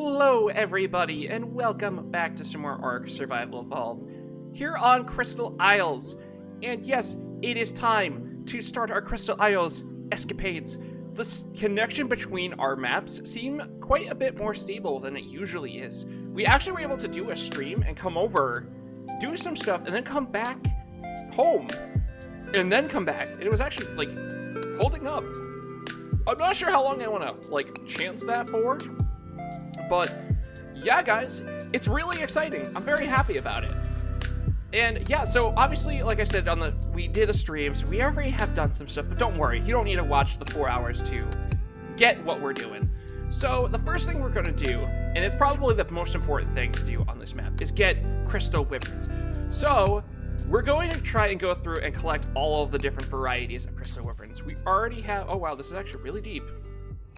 Hello everybody, and welcome back to some more Ark Survival Evolved, here on Crystal Isles. And yes, it is time to start our Crystal Isles escapades. The connection between our maps seem quite a bit more stable than it usually is. We actually were able to do a stream and come over, do some stuff, and then come back home, and then come back. And it was actually, like, holding up. I'm not sure how long I want to, like, chance that for. But yeah, guys, it's really exciting. I'm very happy about it. And yeah, so obviously, like I said, we did a stream, so we already have done some stuff, but don't worry, you don't need to watch the 4 hours to get what we're doing. So the first thing we're going to do, and it's probably the most important thing to do on this map, is get crystal wyverns. So we're going to try and go through and collect all of the different varieties of crystal wyverns. We already have, oh wow, this is actually really deep.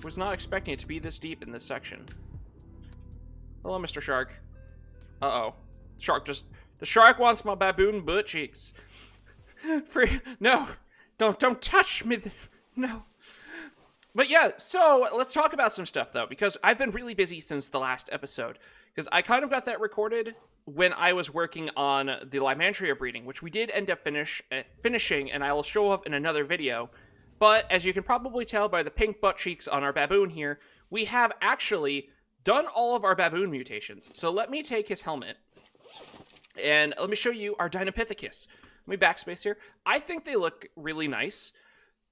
Was not expecting it to be this deep in this section. Hello, Mr. Shark. Uh-oh. The shark wants my baboon butt cheeks. No, don't touch me. No. But yeah, so let's talk about some stuff though, because I've been really busy since the last episode. Because I kind of got that recorded when I was working on the Lymantria breeding, which we did end up finishing, and I will show off in another video. But as you can probably tell by the pink butt cheeks on our baboon here, we have actually done all of our baboon mutations. So let me take his helmet, and let me show you our Dinopithecus. Let me backspace here. I think they look really nice.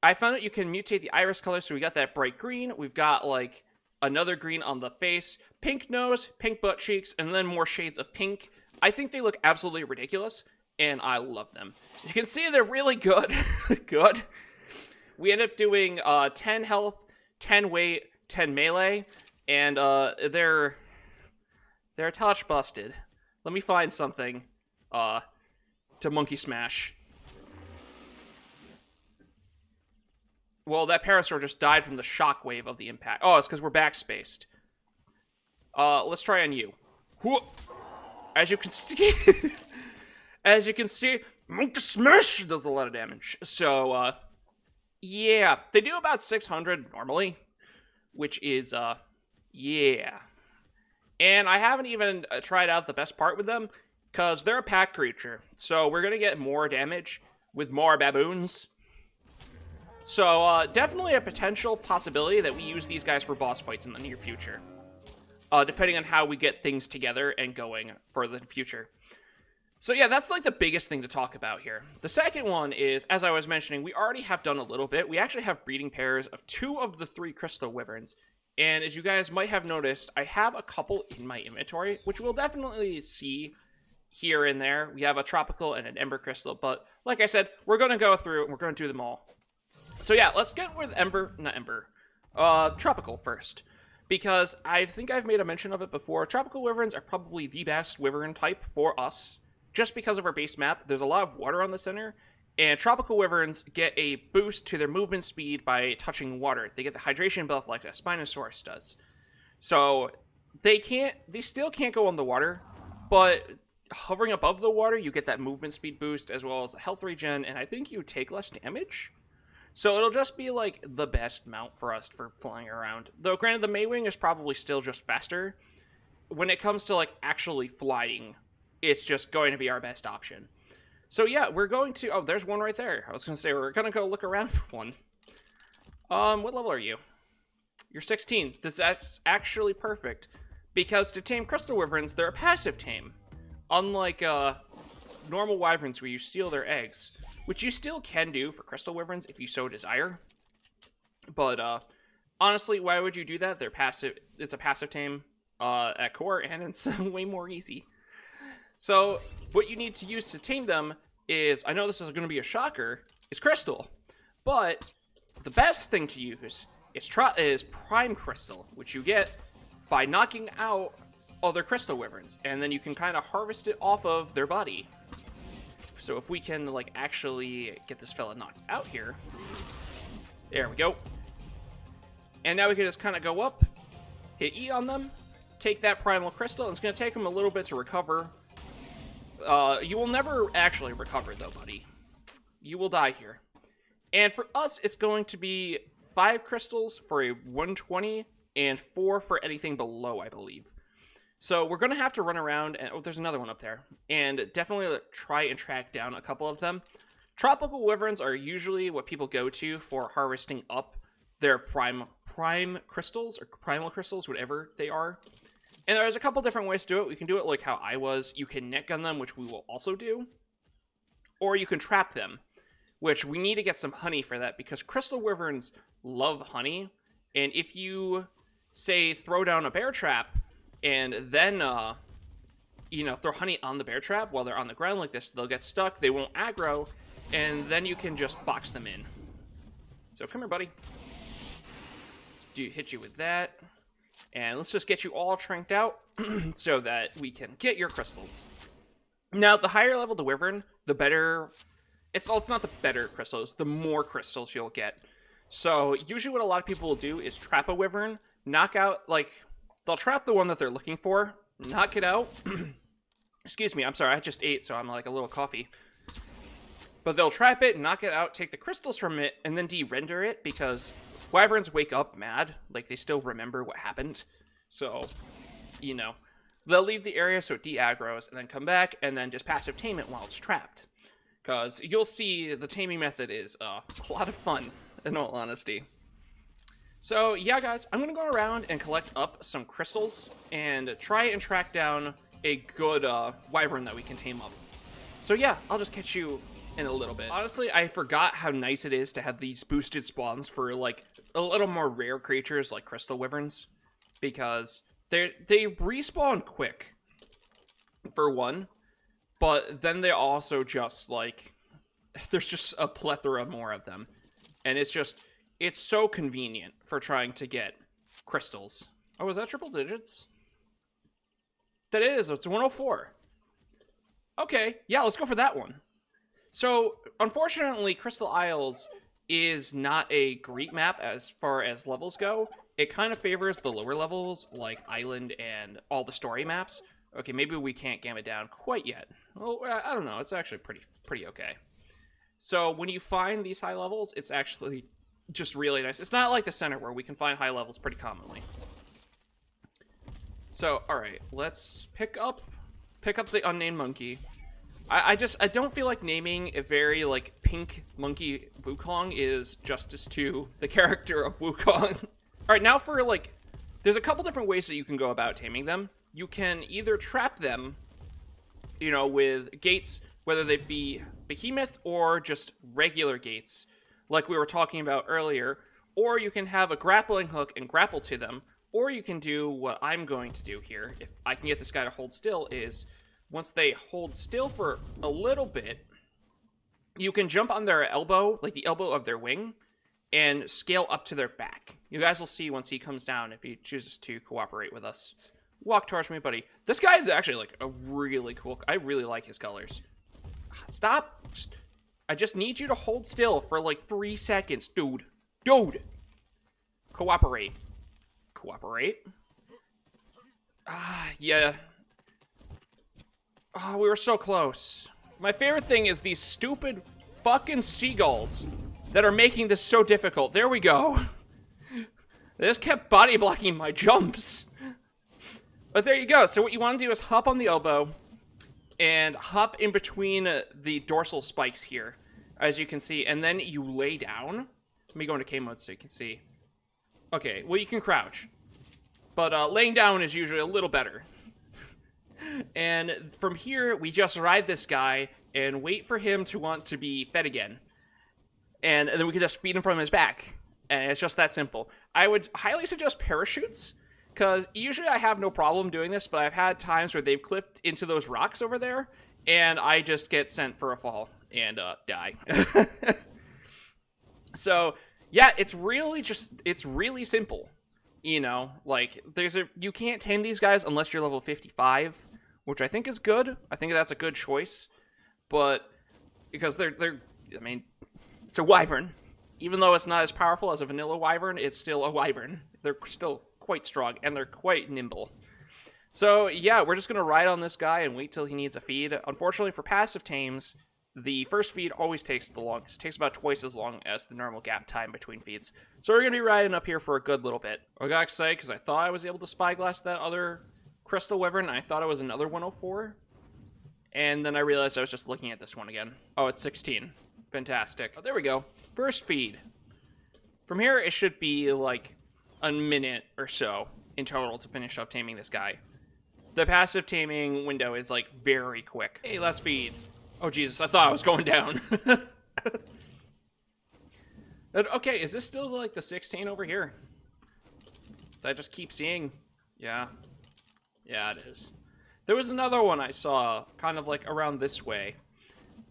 I found out you can mutate the iris color, so we got that bright green. We've got, like, another green on the face, pink nose, pink butt cheeks, and then more shades of pink. I think they look absolutely ridiculous, and I love them. You can see they're really good. Good. We end up doing 10 health, 10 weight, 10 melee, and they're touch busted. Let me find something to monkey smash. Well, that parasaur just died from the shockwave of the impact. Oh, it's because we're backspaced. Let's try on you. As you can see, monkey smash does a lot of damage. So, yeah, they do about 600 normally, which is, yeah. And I haven't even tried out the best part with them, because they're a pack creature. So we're going to get more damage with more baboons. So definitely a potential possibility that we use these guys for boss fights in the near future. Depending on how we get things together and going for the future. So yeah, that's like the biggest thing to talk about here. The second one is, as I was mentioning, we already have done a little bit. We actually have breeding pairs of 2 of the 3 crystal wyverns. And as you guys might have noticed, I have a couple in my inventory, which we'll definitely see here and there. We have a tropical and an ember crystal, but like I said, we're going to go through and we're going to do them all. So yeah, let's get with tropical first. Because I think I've made a mention of it before. Tropical wyverns are probably the best wyvern type for us. Just because of our base map, there's a lot of water on the center. And tropical wyverns get a boost to their movement speed by touching water. They get the hydration buff like a Spinosaurus does. So they still can't go on the water, but hovering above the water, you get that movement speed boost as well as a health regen, and I think you take less damage. So it'll just be like the best mount for us for flying around. Though granted, the Maywing is probably still just faster. When it comes to like actually flying, it's just going to be our best option. So yeah, we're going to, oh, there's one right there. I was going to say, we're going to go look around for one. What level are you? You're 16. That's actually perfect. Because to tame crystal wyverns, they're a passive tame. Unlike, normal wyverns where you steal their eggs. Which you still can do for crystal wyverns if you so desire. But, honestly, why would you do that? They're passive, it's a passive tame, at core, and it's way more easy. So, what you need to use to tame them is, I know this is going to be a shocker, is crystal. But the best thing to use is prime crystal, which you get by knocking out other crystal wyverns. And then you can kind of harvest it off of their body. So if we can, like, actually get this fella knocked out here. There we go. And now we can just kind of go up, hit E on them, take that primal crystal, and it's going to take them a little bit to recover. You will never actually recover, though, buddy. You will die here. And for us, it's going to be 5 crystals for a 120 and 4 for anything below, I believe. So we're going to have to run around, and oh, there's another one up there, and definitely try and track down a couple of them. Tropical wyverns are usually what people go to for harvesting up their prime crystals, or primal crystals, whatever they are. And there's a couple different ways to do it. We can do it like how I was. You can net gun them, which we will also do. Or you can trap them, which we need to get some honey for that, because crystal wyverns love honey. And if you, say, throw down a bear trap, and then, throw honey on the bear trap while they're on the ground like this, they'll get stuck, they won't aggro, and then you can just box them in. So come here, buddy. Let's hit you with that. And let's just get you all tranked out so that we can get your crystals. Now, the higher level the wyvern, the better... It's not the better crystals, the more crystals you'll get. So, usually what a lot of people will do is trap a wyvern, knock out, they'll trap the one that they're looking for, knock it out. Excuse me, I'm sorry, I just ate, so I'm like a little coffee. But they'll trap it, knock it out, take the crystals from it, and then de-render it, because wyverns wake up mad. Like, they still remember what happened. So, they'll leave the area so it de-aggros, and then come back, and then just passive tame it while it's trapped. Because you'll see the taming method is a lot of fun, in all honesty. So, yeah, guys, I'm going to go around and collect up some crystals, and try and track down a good wyvern that we can tame up. So, yeah, I'll just catch you in a little bit. Honestly, I forgot how nice it is to have these boosted spawns for, a little more rare creatures like crystal wyverns. Because they respawn quick, for one. But then they also just, there's just a plethora more of them. And it's so convenient for trying to get crystals. Oh, is that triple digits? That is, it's 104. Okay, yeah, let's go for that one. So, unfortunately, Crystal Isles is not a great map as far as levels go. It kind of favors the lower levels, like Island and all the story maps. Okay, maybe we can't gam it down quite yet. Well, I don't know, it's actually pretty okay. So, when you find these high levels, it's actually just really nice. It's not like the center where we can find high levels pretty commonly. So, alright, let's pick up the unnamed monkey. I don't feel like naming a very, pink monkey Wukong is justice to the character of Wukong. Alright, now for, there's a couple different ways that you can go about taming them. You can either trap them, with gates, whether they be behemoth or just regular gates, like we were talking about earlier, or you can have a grappling hook and grapple to them, or you can do what I'm going to do here, if I can get this guy to hold still, is... Once they hold still for a little bit, you can jump on their elbow, like the elbow of their wing, and scale up to their back. You guys will see once he comes down if he chooses to cooperate with us. Walk towards me, buddy. This guy is actually, a really cool... I really like his colors. Stop! I just need you to hold still for, 3 seconds, dude. Dude! Cooperate. Cooperate? Yeah... Oh, we were so close. My favorite thing is these stupid fucking seagulls that are making this so difficult. There we go. They just kept body blocking my jumps. But there you go. So what you want to do is hop on the elbow and hop in between the dorsal spikes here, as you can see, and then you lay down. Let me go into K mode so you can see. Okay, well, you can crouch. But laying down is usually a little better. And from here, we just ride this guy and wait for him to want to be fed again. And then we can just feed him from his back. And it's just that simple. I would highly suggest parachutes, because usually I have no problem doing this, but I've had times where they've clipped into those rocks over there, and I just get sent for a fall and die. So, yeah, it's really simple. You can't tame these guys unless you're level 55, which I think is good. I think that's a good choice. But, because it's a wyvern. Even though it's not as powerful as a vanilla wyvern, it's still a wyvern. They're still quite strong, and they're quite nimble. So, yeah, we're just going to ride on this guy and wait till he needs a feed. Unfortunately, for passive tames, the first feed always takes the longest. It takes about twice as long as the normal gap time between feeds. So we're going to be riding up here for a good little bit. I got excited because I thought I was able to spyglass that other crystal wyvern. I thought it was another 104. And then I realized I was just looking at this one again. Oh, it's 16. Fantastic. Oh, there we go. First feed. From here, it should be like a minute or so in total to finish up taming this guy. The passive taming window is like very quick. Hey, last feed. Oh, Jesus, I thought I was going down. Okay, is this still like the 16 over here? That I just keep seeing? Yeah. Yeah, it is. There was another one I saw kind of like around this way.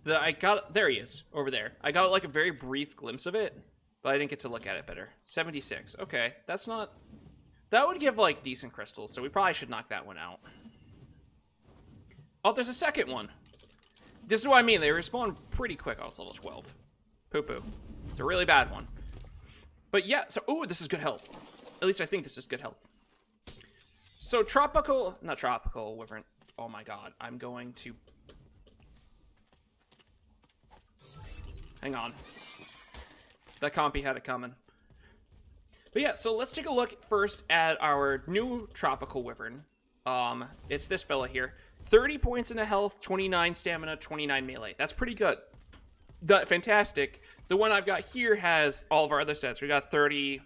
That I got, there he is, over there. I got like a very brief glimpse of it, but I didn't get to look at it better. 76, okay, that's not, that would give like decent crystals, so we probably should knock that one out. Oh, there's a second one. This is what I mean, they respawn pretty quick. Oh, it's level 12. Poo-poo. It's a really bad one. But yeah, so, ooh, this is good health. At least I think this is good health. So not tropical wyvern. Oh my god, I'm going to... Hang on. That compy had it coming. But yeah, so let's take a look first at our new tropical wyvern. It's this fella here. 30 points in the health, 29 stamina, 29 melee. That's pretty good. Fantastic. The one I've got here has all of our other sets. We got 30.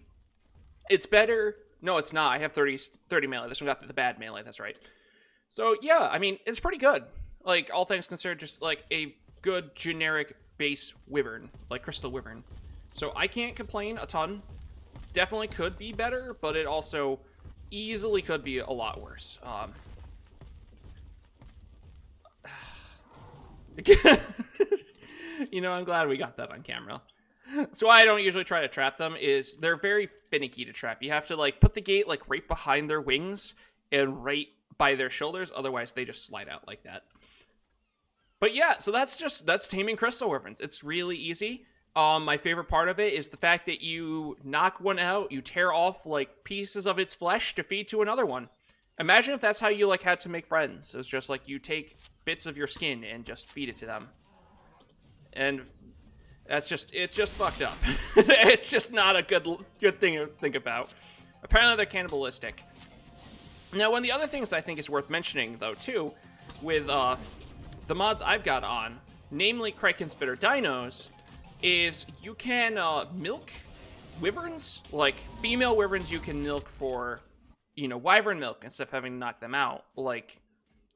It's better. No, it's not. I have 30 melee. This one got the bad melee. That's right. So yeah, I mean, it's pretty good. Like, all things considered, just like a good generic base wyvern, like crystal wyvern. So I can't complain a ton. Definitely could be better, but it also easily could be a lot worse. You know, I'm glad we got that on camera. So why I don't usually try to trap them is they're very finicky to trap. You have to like put the gate like right behind their wings and right by their shoulders, otherwise they just slide out like that. But yeah, so that's taming crystal wyverns. It's really easy. My favorite part of it is the fact that you knock one out, you tear off like pieces of its flesh to feed to another one. Imagine if that's how you like had to make friends. It's just like you take bits of your skin and just feed it to them. And it's just fucked up. It's just not a good thing to think about. Apparently they're cannibalistic. Now, one of the other things I think is worth mentioning, though, too, with the mods I've got on, namely Kraken's Bitter Dinos, is you can milk wyverns. Like, female wyverns you can milk for, you know, wyvern milk instead of having to knock them out, like,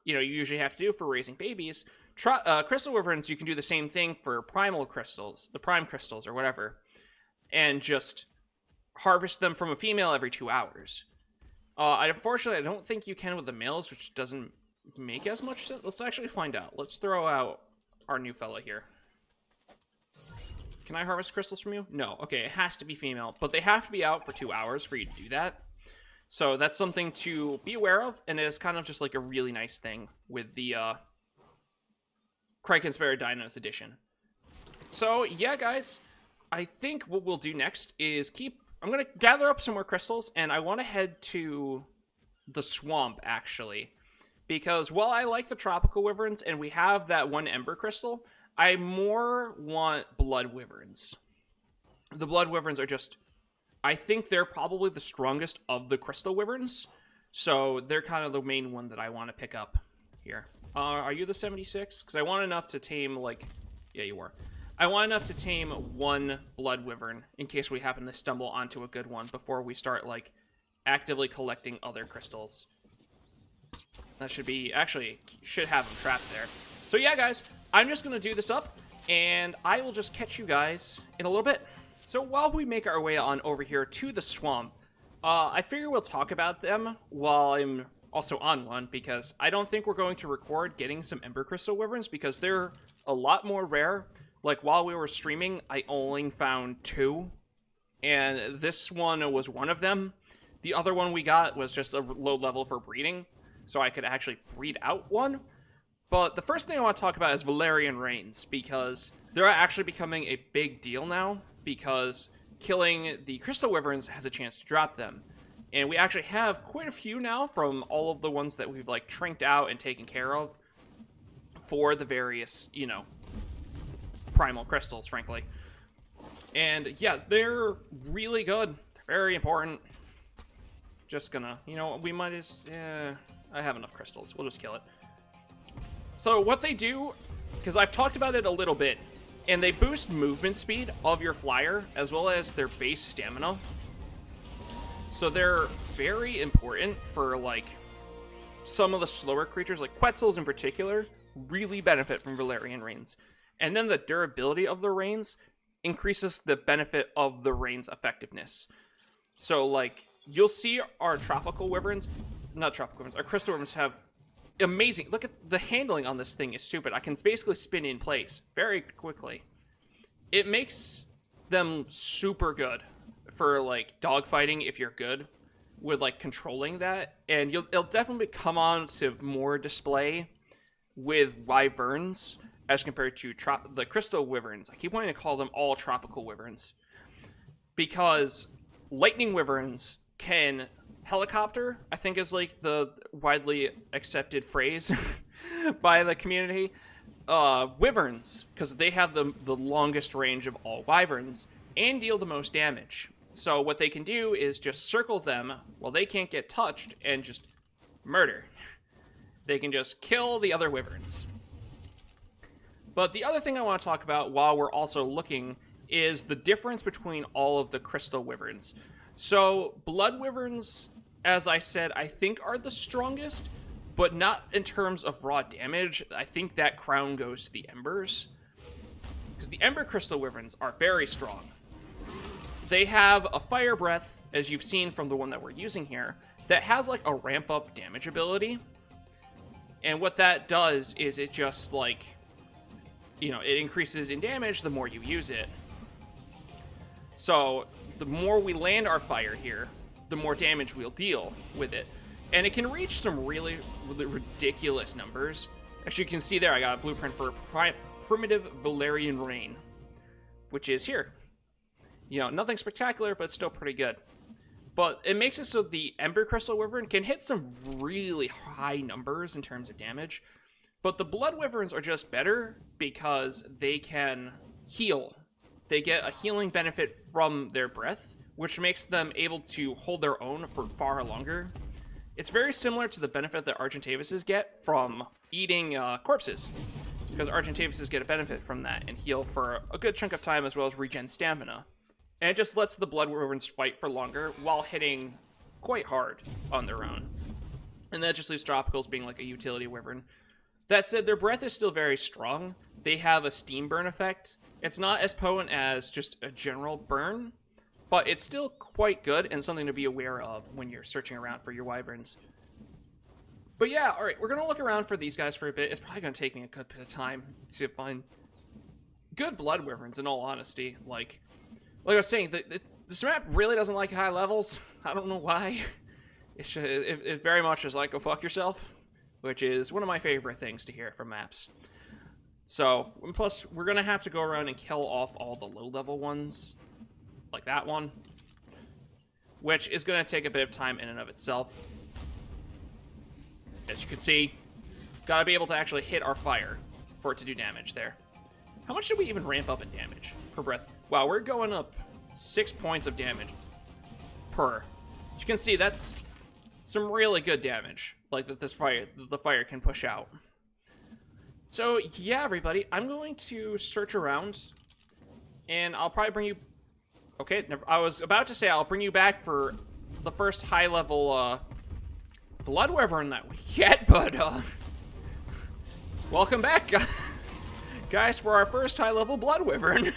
you know, you usually have to do for raising babies. Crystal wyverns, you can do the same thing for primal crystals, the prime crystals or whatever, and just harvest them from a female every 2 hours. Unfortunately, I don't think you can with the males, which doesn't make as much sense. Let's actually find out. Let's throw out our new fella here. Can I harvest crystals from you? No. Okay, it has to be female, but they have to be out for 2 hours for you to do that. So that's something to be aware of, and it is kind of just like a really nice thing with the Kraken's Bitter Dinos edition. So yeah, guys, I think what we'll do next is I'm going to gather up some more crystals, and I want to head to the swamp, actually. Because while I like the tropical wyverns, and we have that one ember crystal, I more want blood wyverns. The blood wyverns are just... I think they're probably the strongest of the crystal wyverns, so they're kind of the main one that I want to pick up here. Are you the 76? Because I want enough to tame, like... Yeah, you were. I want enough to tame one blood wyvern in case we happen to stumble onto a good one before we start, like, actively collecting other crystals. That should be... Actually, should have them trapped there. So yeah, guys, I'm just going to do this up, and I will just catch you guys in a little bit. So while we make our way on over here to the swamp, I figure we'll talk about them while I'm also on one, because I don't think we're going to record getting some Ember Crystal Wyverns, because they're a lot more rare. Like, while we were streaming, I only found 2, and this one was one of them. The other one we got was just a low level for breeding, so I could actually breed out one. But the first thing I want to talk about is Valerian Rains, because they're actually becoming a big deal now, because killing the Crystal Wyverns has a chance to drop them. And we actually have quite a few now from all of the ones that we've, like, trinked out and taken care of for the various, you know, primal crystals, frankly. And yeah, they're really good. They're very important. Just gonna, you know, we might just, I have enough crystals. We'll just kill it. So what they do, because I've talked about it a little bit, and they boost movement speed of your flyer, as well as their base stamina. So they're very important for, like, some of the slower creatures, like Quetzals in particular, really benefit from Valerian Rains. And then the durability of the Rains increases the benefit of the Rains' effectiveness. So, like, you'll see our tropical wyverns, not tropical wyverns, our crystal wyverns have amazing, look at the handling on this thing is stupid. I can basically spin in place very quickly. It makes them super good for, like, dogfighting if you're good with, like, controlling that. And it'll definitely come on to more display with wyverns as compared to the crystal wyverns. I keep wanting to call them all tropical wyverns, because lightning wyverns can helicopter, I think is like the widely accepted phrase by the community. Wyverns, because they have the longest range of all wyverns and deal the most damage. So what they can do is just circle them while they can't get touched and just murder. They can just kill the other wyverns. But the other thing I want to talk about while we're also looking is the difference between all of the crystal wyverns. So blood wyverns, as I said, I think are the strongest, but not in terms of raw damage. I think that crown goes to the embers, because the ember crystal wyverns are very strong. They have a fire breath, as you've seen from the one that we're using here, that has like a ramp up damage ability. And what that does is it just, like, you know, it increases in damage the more you use it. So the more we land our fire here, the more damage we'll deal with it. And it can reach some really ridiculous numbers. As you can see there, I got a blueprint for Primitive Valerian Rain, which is here. You know, nothing spectacular, but still pretty good. But it makes it so the Ember Crystal Wyvern can hit some really high numbers in terms of damage. But the Blood Wyverns are just better because they can heal. They get a healing benefit from their breath, which makes them able to hold their own for far longer. It's very similar to the benefit that Argentavises get from eating corpses, because Argentavises get a benefit from that and heal for a good chunk of time, as well as regen stamina. And it just lets the Blood Wyverns fight for longer while hitting quite hard on their own. And that just leaves Tropicals being like a utility wyvern. That said, their breath is still very strong. They have a steam burn effect. It's not as potent as just a general burn, but it's still quite good and something to be aware of when you're searching around for your wyverns. But yeah, alright, we're going to look around for these guys for a bit. It's probably going to take me a good bit of time to find good blood wyverns, in all honesty. Like I was saying, this map really doesn't like high levels. I don't know why. It very much is like, go fuck yourself, which is one of my favorite things to hear from maps. So, and plus, we're going to have to go around and kill off all the low-level ones, like that one, which is going to take a bit of time in and of itself. As you can see, got to be able to actually hit our fire for it to do damage there. How much did we even ramp up in damage per breath? Wow, we're going up 6 points of damage per. As you can see, that's some really good damage, like that the fire can push out. So yeah, everybody, I'm going to search around, and I'll probably bring you. Okay, I was about to say I'll bring you back for the first high-level blood wyvern that we get, but welcome back, guys, for our first high-level blood wyvern.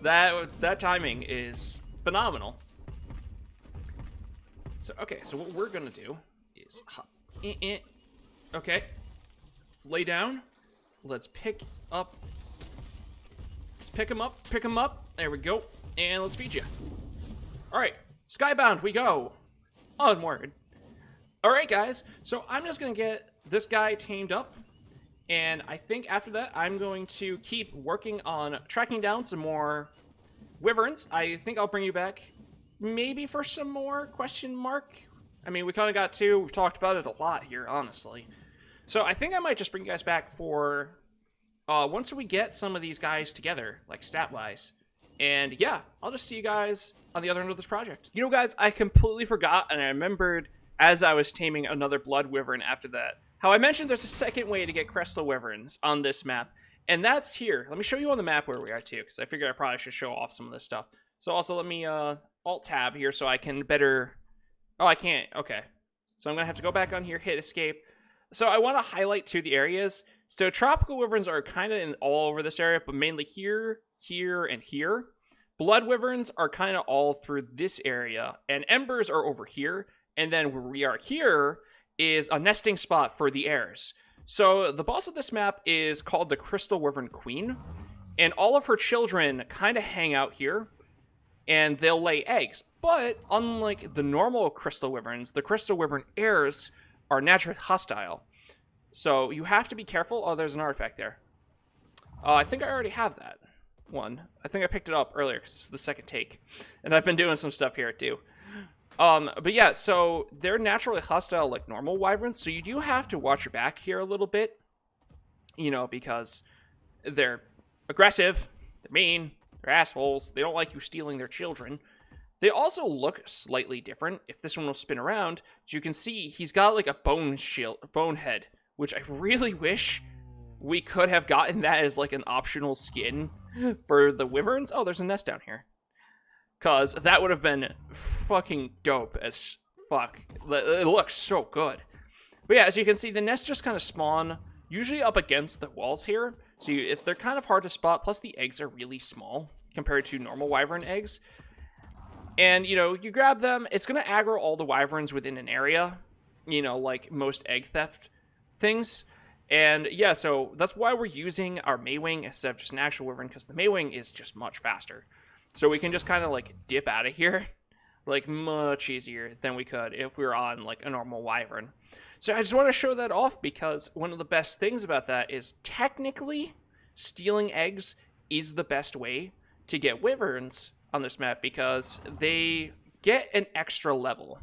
That timing is phenomenal. So okay, so what we're gonna do is hop. Okay, let's lay down. Let's pick up. Let's pick him up. Pick him up. There we go. And let's feed you. All right, skybound we go. Onward. All right, guys. So I'm just gonna get this guy tamed up, and I think after that I'm going to keep working on tracking down some more wyverns. I think I'll bring you back, maybe for some more question mark. I mean, we kind of got two. We've talked about it a lot here, honestly. So I think I might just bring you guys back for once we get some of these guys together, like stat-wise. And yeah, I'll just see you guys on the other end of this project. You know, guys, I completely forgot, and I remembered as I was taming another blood wyvern after that, how I mentioned there's a second way to get crystal wyverns on this map, and that's here. Let me show you on the map where we are too, because I figured I probably should show off some of this stuff. So also let me alt-tab here so I can better... Oh, I can't. Okay. So I'm going to have to go back on here, hit escape. So I want to highlight too the areas. So tropical wyverns are kind of all over this area, but mainly here, here, and here. Blood wyverns are kind of all through this area, and embers are over here. And then where we are here is a nesting spot for the heirs. So the boss of this map is called the Crystal Wyvern Queen, and all of her children kind of hang out here, and they'll lay eggs. But unlike the normal Crystal Wyverns, the Crystal Wyvern heirs are naturally hostile. So you have to be careful. Oh, there's an artifact there. I think I already have that one. I think I picked it up earlier because it's the second take. And I've been doing some stuff here too. But yeah, so they're naturally hostile like normal wyverns. So you do have to watch your back here a little bit. You know, because they're aggressive, they're mean, they're assholes. They don't like you stealing their children. They also look slightly different. If this one will spin around, as you can see, he's got like a bone head, which I really wish we could have gotten that as like an optional skin for the wyverns. Oh, there's a nest down here. Because that would have been fucking dope as fuck. It looks so good. But yeah, as you can see, the nests just kind of spawn usually up against the walls here. So if they're kind of hard to spot, plus the eggs are really small compared to normal wyvern eggs. And, you know, you grab them, it's going to aggro all the wyverns within an area, you know, like most egg theft things. And, yeah, so that's why we're using our Maywing instead of just an actual wyvern, because the Maywing is just much faster. So we can just kind of, like, dip out of here, like, much easier than we could if we were on, like, a normal wyvern. So I just want to show that off, because one of the best things about that is technically stealing eggs is the best way to get wyverns on this map, because they get an extra level.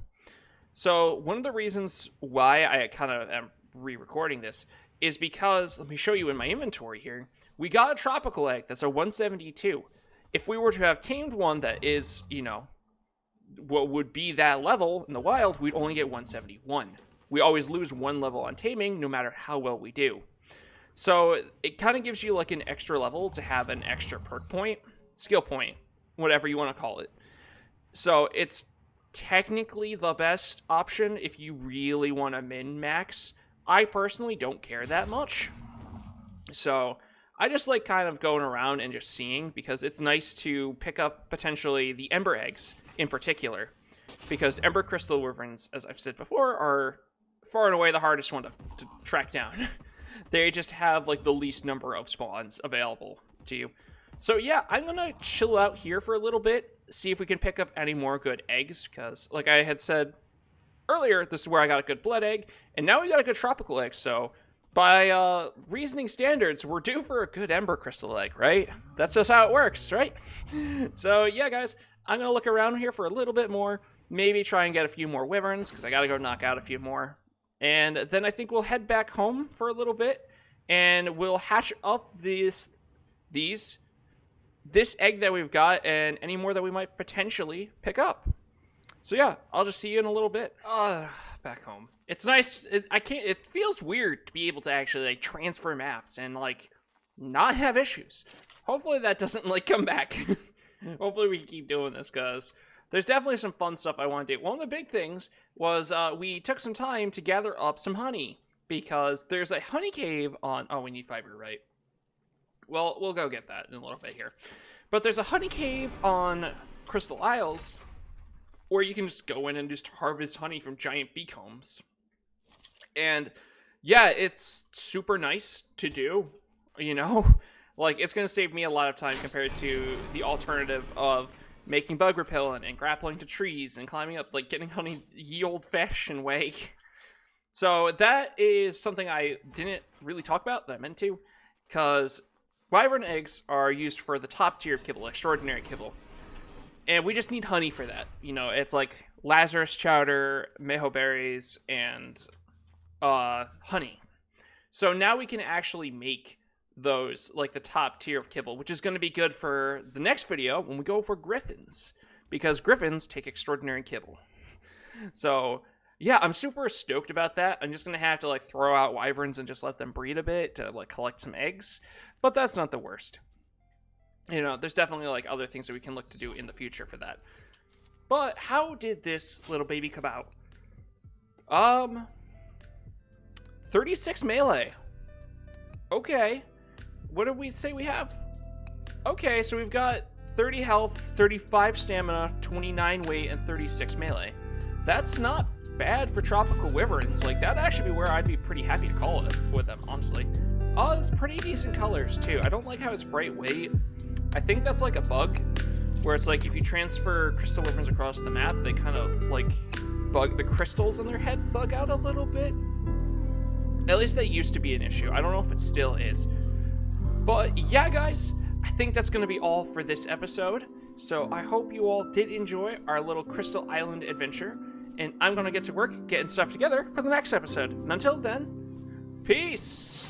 So one of the reasons why I kind of am re-recording this is because, let me show you in my inventory here, we got a tropical egg that's a 172. If we were to have tamed one that is, you know, what would be that level in the wild, we'd only get 171. We always lose one level on taming, no matter how well we do. So it kind of gives you like an extra level to have an extra perk point, skill point, whatever you want to call it. So it's technically the best option if you really want to min-max. I personally don't care that much. So I just like kind of going around and just seeing, because it's nice to pick up potentially the Ember eggs in particular. Because Ember Crystal Wyverns, as I've said before, are far and away the hardest one to track down. They just have like the least number of spawns available to you. So yeah, I'm going to chill out here for a little bit, see if we can pick up any more good eggs, because like I had said earlier, this is where I got a good blood egg, and now we got a good tropical egg, so by reasoning standards, we're due for a good Ember Crystal egg, right? That's just how it works, right? So yeah, guys, I'm going to look around here for a little bit more, maybe try and get a few more wyverns, because I got to go knock out a few more, and then I think we'll head back home for a little bit, and we'll hatch up this egg that we've got, and any more that we might potentially pick up. So yeah, I'll just see you in a little bit. Back home. It's nice. It feels weird to be able to actually like transfer maps and like not have issues. Hopefully that doesn't like come back. Hopefully we can keep doing this, because there's definitely some fun stuff I want to do. One of the big things was we took some time to gather up some honey, because there's a honey cave on... Oh, we need fiber, right? Well, we'll go get that in a little bit here. But there's a honey cave on Crystal Isles where you can just go in and just harvest honey from giant beecombs. And yeah, it's super nice to do, you know? Like, it's going to save me a lot of time compared to the alternative of making bug repellent and grappling to trees and climbing up, like getting honey ye old-fashioned way. So that is something I didn't really talk about that I meant to, because wyvern eggs are used for the top tier of kibble, extraordinary kibble. And we just need honey for that. You know, it's like Lazarus chowder, meho berries, and honey. So now we can actually make those, like the top tier of kibble, which is going to be good for the next video when we go for griffins, because griffins take extraordinary kibble. So yeah, I'm super stoked about that. I'm just going to have to like throw out wyverns and just let them breed a bit to like collect some eggs, but that's not the worst. You know, there's definitely like other things that we can look to do in the future for that. But how did this little baby come out? 36 melee. Okay. What did we say we have? Okay, so we've got 30 health, 35 stamina, 29 weight, and 36 melee. That's not bad for tropical wyverns. Like, that'd actually be where I'd be pretty happy to call it with them, honestly. Oh, it's pretty decent colors, too. I don't like how it's bright weight. I think that's like a bug, where it's like if you transfer crystal wyverns across the map, they kind of like the crystals in their head bug out a little bit. At least that used to be an issue. I don't know if it still is. But yeah, guys, I think that's going to be all for this episode. So I hope you all did enjoy our little Crystal Island adventure. And I'm going to get to work getting stuff together for the next episode. And until then, peace!